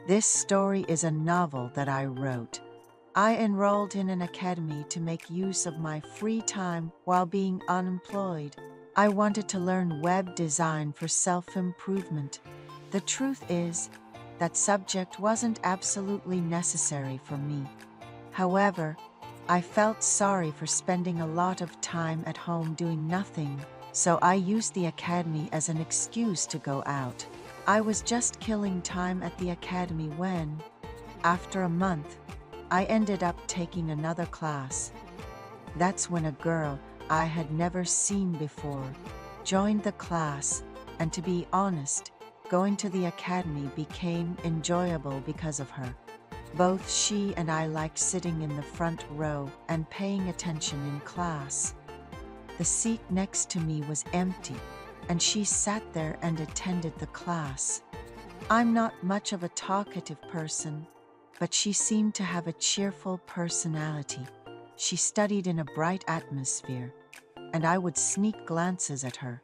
This story is a novel that I wrote. I enrolled in an academy to make use of my free time while being unemployed. I wanted to learn web design for self-improvement. The truth is, that subject wasn't absolutely necessary for me. However, I felt sorry for spending a lot of time at home doing nothing, so I used the academy as an excuse to go out. I was just killing time at the academy when, after a month, I ended up taking another class. That's when a girl I had never seen before joined the class, and to be honest, going to the academy became enjoyable because of her. Both she and I liked sitting in the front row and paying attention in class. The seat next to me was empty, and she sat there and attended the class. I'm not much of a talkative person, but she seemed to have a cheerful personality. She studied in a bright atmosphere, and I would sneak glances at her.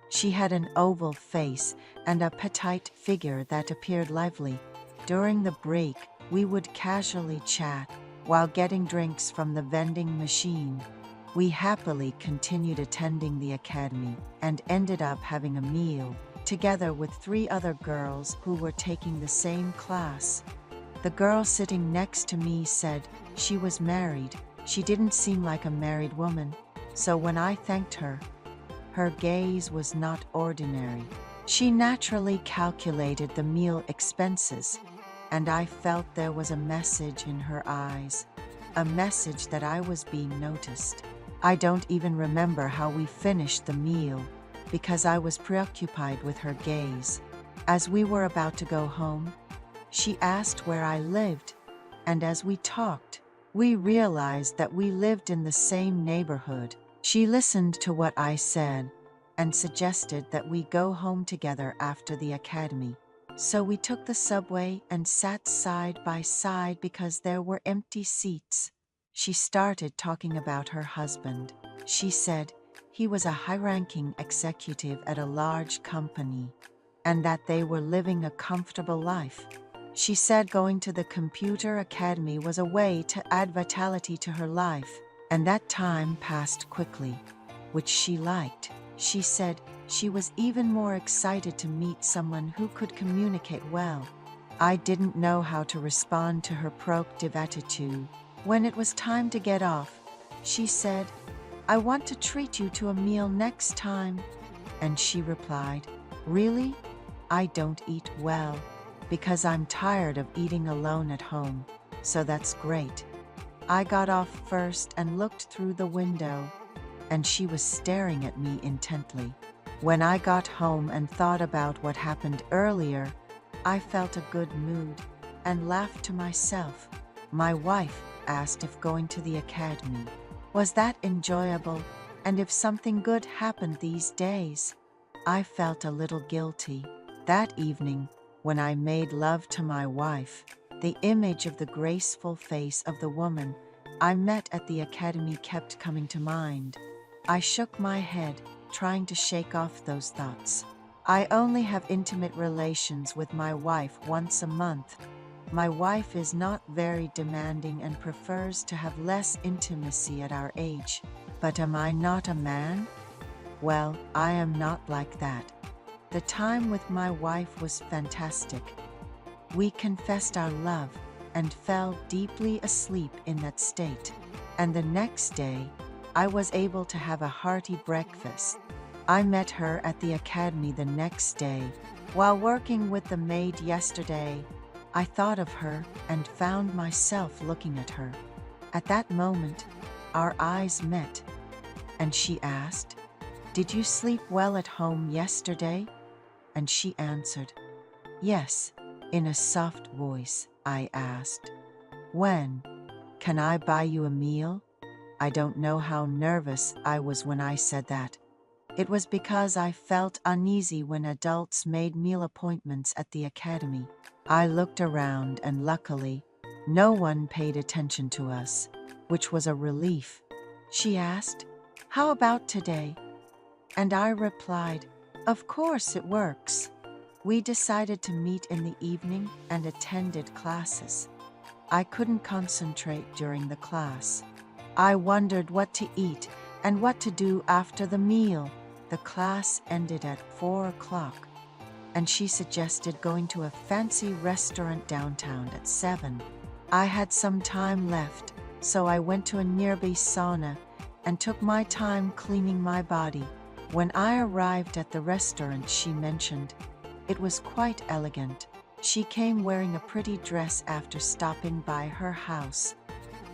She had an oval face and a petite figure that appeared lively. During the break, we would casually chat while getting drinks from the vending machine. We happily continued attending the academy and ended up having a meal together with 3 other girls who were taking the same class. The girl sitting next to me said she was married. She didn't seem like a married woman, so when I thanked her, her gaze was not ordinary. She naturally calculated the meal expenses, and I felt there was a message in her eyes, a message that I was being noticed. I don't even remember how we finished the meal, because I was preoccupied with her gaze. As we were about to go home, she asked where I lived, and as we talked, we realized that we lived in the same neighborhood. She listened to what I said and suggested that we go home together after the academy. So we took the subway and sat side by side because there were empty seats. She started talking about her husband. She said he was a high-ranking executive at a large company and that they were living a comfortable life. She said going to the computer academy was a way to add vitality to her life, and that time passed quickly, which she liked. She said she was even more excited to meet someone who could communicate well. I didn't know how to respond to her proactive attitude. When it was time to get off, she said, "I want to treat you to a meal next time." And she replied, "Really? I don't eat well, because I'm tired of eating alone at home, so that's great." I got off first and looked through the window, and she was staring at me intently. When I got home and thought about what happened earlier, I felt a good mood and laughed to myself. My wife asked if going to the academy was that enjoyable, and if something good happened these days. I felt a little guilty. That evening, when I made love to my wife, the image of the graceful face of the woman I met at the academy kept coming to mind. I shook my head, trying to shake off those thoughts. I only have intimate relations with my wife once a month. My wife is not very demanding and prefers to have less intimacy at our age. But am I not a man? Well, I am not like that. The time with my wife was fantastic. We confessed our love and fell deeply asleep in that state. And the next day, I was able to have a hearty breakfast. I met her at the academy the next day. While working with the maid yesterday, I thought of her and found myself looking at her. At that moment, our eyes met, and she asked, "Did you sleep well at home yesterday?" And she answered, "Yes," in a soft voice. I asked, "When? Can I buy you a meal?" I don't know how nervous I was when I said that. It was because I felt uneasy when adults made meal appointments at the academy. I looked around and luckily, no one paid attention to us, which was a relief. She asked, "How about today?" And I replied, "Of course it works." We decided to meet in the evening and attended classes. I couldn't concentrate during the class. I wondered what to eat and what to do after the meal. The class ended at 4 o'clock, and she suggested going to a fancy restaurant downtown at 7. I had some time left, so I went to a nearby sauna and took my time cleaning my body. When I arrived at the restaurant she mentioned, it was quite elegant. She came wearing a pretty dress after stopping by her house,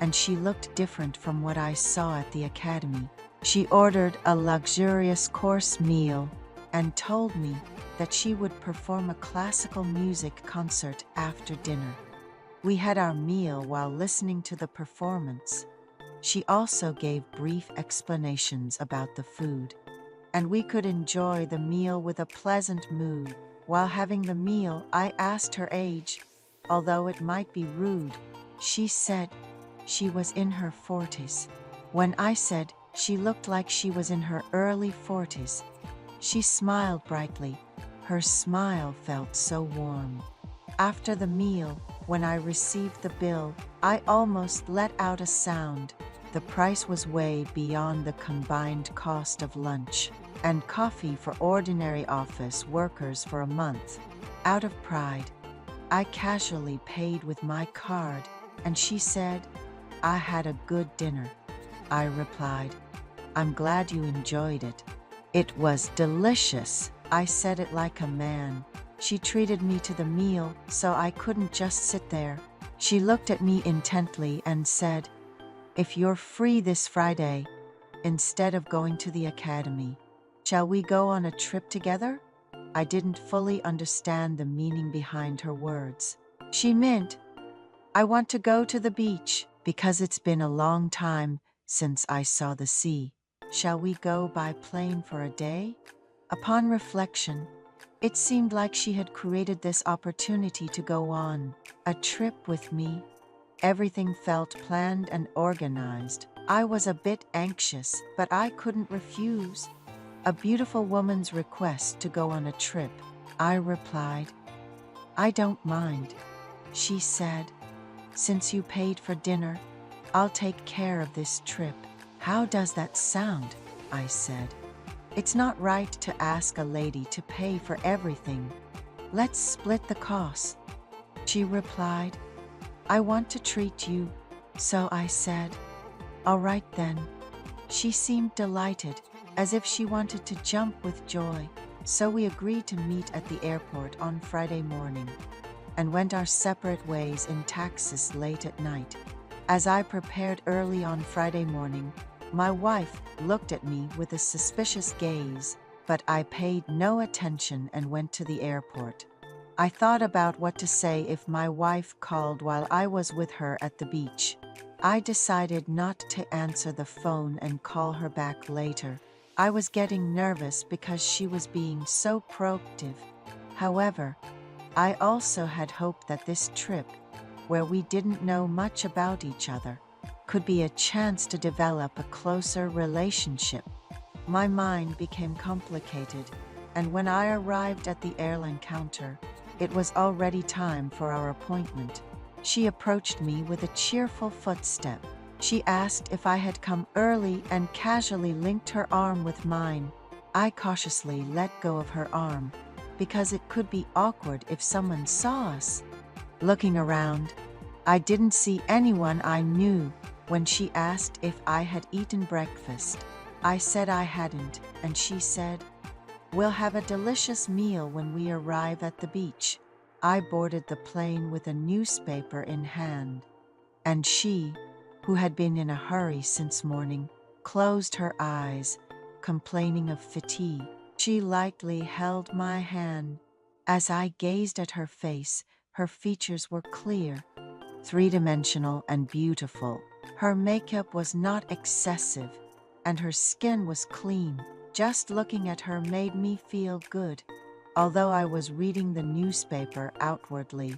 and she looked different from what I saw at the academy. She ordered a luxurious course meal and told me that she would perform a classical music concert after dinner. We had our meal while listening to the performance. She also gave brief explanations about the food, and we could enjoy the meal with a pleasant mood. While having the meal, I asked her age. Although it might be rude, she said she was in her 40s. When I said she looked like she was in her early 40s, she smiled brightly. Her smile felt so warm. After the meal, when I received the bill, I almost let out a sound. The price was way beyond the combined cost of lunch and coffee for ordinary office workers for a month. Out of pride, I casually paid with my card, and she said, "I had a good dinner." I replied, "I'm glad you enjoyed it." "It was delicious." I said it like a man. She treated me to the meal, so I couldn't just sit there. She looked at me intently and said, "If you're free this Friday, instead of going to the academy, shall we go on a trip together?" I didn't fully understand the meaning behind her words. She meant, "I want to go to the beach because it's been a long time since I saw the sea. Shall we go by plane for a day?" Upon reflection, it seemed like she had created this opportunity to go on a trip with me. Everything felt planned and organized. I was a bit anxious, but I couldn't refuse a beautiful woman's request to go on a trip. I replied, "I don't mind." She said, "Since you paid for dinner, I'll take care of this trip." "How does that sound?" I said. "It's not right to ask a lady to pay for everything. Let's split the cost." She replied, "I want to treat you." So I said, "All right then." She seemed delighted, as if she wanted to jump with joy. So we agreed to meet at the airport on Friday morning and went our separate ways in taxis late at night. As I prepared early on Friday morning, my wife looked at me with a suspicious gaze, but I paid no attention and went to the airport. I thought about what to say if my wife called while I was with her at the beach. I decided not to answer the phone and call her back later. I was getting nervous because she was being so proactive. However, I also had hoped that this trip, where we didn't know much about each other, could be a chance to develop a closer relationship. My mind became complicated, and when I arrived at the airline counter, it was already time for our appointment. She approached me with a cheerful footstep. She asked if I had come early and casually linked her arm with mine. I cautiously let go of her arm, because it could be awkward if someone saw us. Looking around, I didn't see anyone I knew. When she asked if I had eaten breakfast, I said I hadn't, and she said, "We'll have a delicious meal when we arrive at the beach." I boarded the plane with a newspaper in hand, and she, who had been in a hurry since morning, closed her eyes, complaining of fatigue. She lightly held my hand. As I gazed at her face, her features were clear, three-dimensional, and beautiful. Her makeup was not excessive, and her skin was clean. Just looking at her made me feel good. Although I was reading the newspaper outwardly,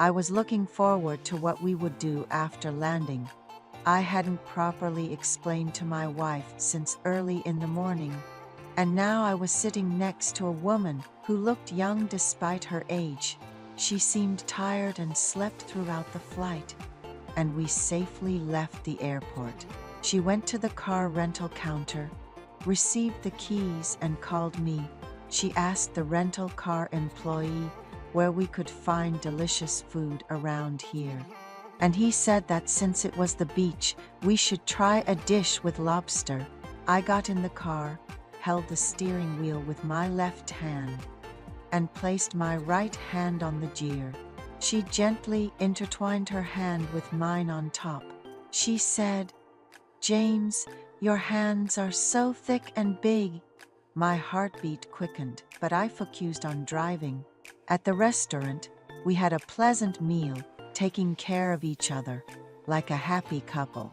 I was looking forward to what we would do after landing. I hadn't properly explained to my wife since early in the morning, And now I was sitting next to a woman who looked young despite her age. She seemed tired and slept throughout the flight, and we safely left the airport. She went to the car rental counter, received the keys, and called me. She asked the rental car employee where we could find delicious food around here. And he said that since it was the beach, we should try a dish with lobster. I got in the car, held the steering wheel with my left hand, and placed my right hand on the gear. She gently intertwined her hand with mine on top. She said, "James, your hands are so thick and big." My heartbeat quickened, but I focused on driving. At the restaurant, we had a pleasant meal, taking care of each other, like a happy couple.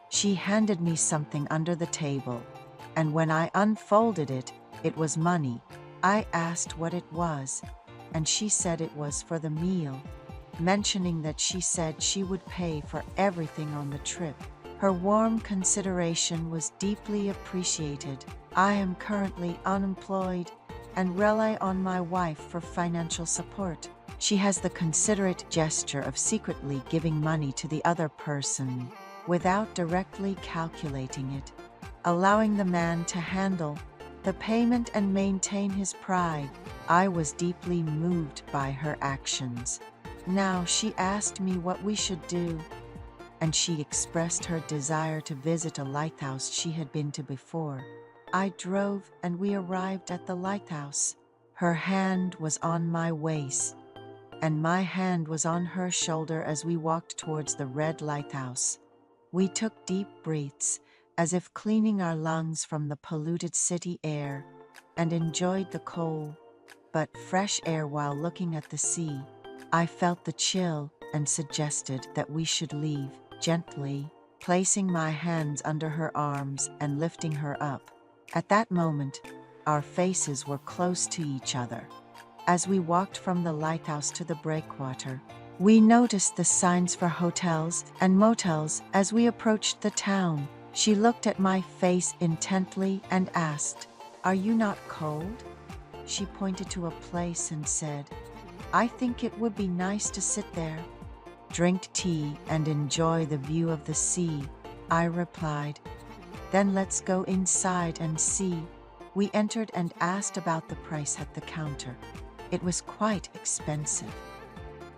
She handed me something under the table, and when I unfolded it, it was money. I asked what it was, and she said it was for the meal, mentioning that she said she would pay for everything on the trip. Her warm consideration was deeply appreciated. I am currently unemployed and rely on my wife for financial support. She has the considerate gesture of secretly giving money to the other person without directly calculating it, allowing the man to handle the payment and maintain his pride. I was deeply moved by her actions. Now she asked me what we should do, and she expressed her desire to visit a lighthouse she had been to before. I drove and we arrived at the lighthouse. Her hand was on my waist, and my hand was on her shoulder as we walked towards the red lighthouse. We took deep breaths, as if cleaning our lungs from the polluted city air, and enjoyed the cold but fresh air while looking at the sea. I felt the chill and suggested that we should leave, gently placing my hands under her arms and lifting her up. At that moment, our faces were close to each other. As we walked from the lighthouse to the breakwater, we noticed the signs for hotels and motels as we approached the town. She looked at my face intently and asked, "Are you not cold?" She pointed to a place and said, "I think it would be nice to sit there, drink tea, and enjoy the view of the sea." I replied, "Then let's go inside and see." We entered and asked about the price at the counter. It was quite expensive,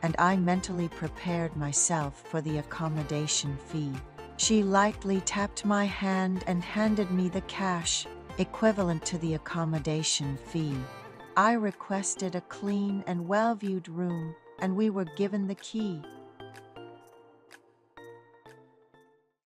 and I mentally prepared myself for the accommodation fee. She lightly tapped my hand and handed me the cash, equivalent to the accommodation fee. I requested a clean and well-viewed room, and we were given the key.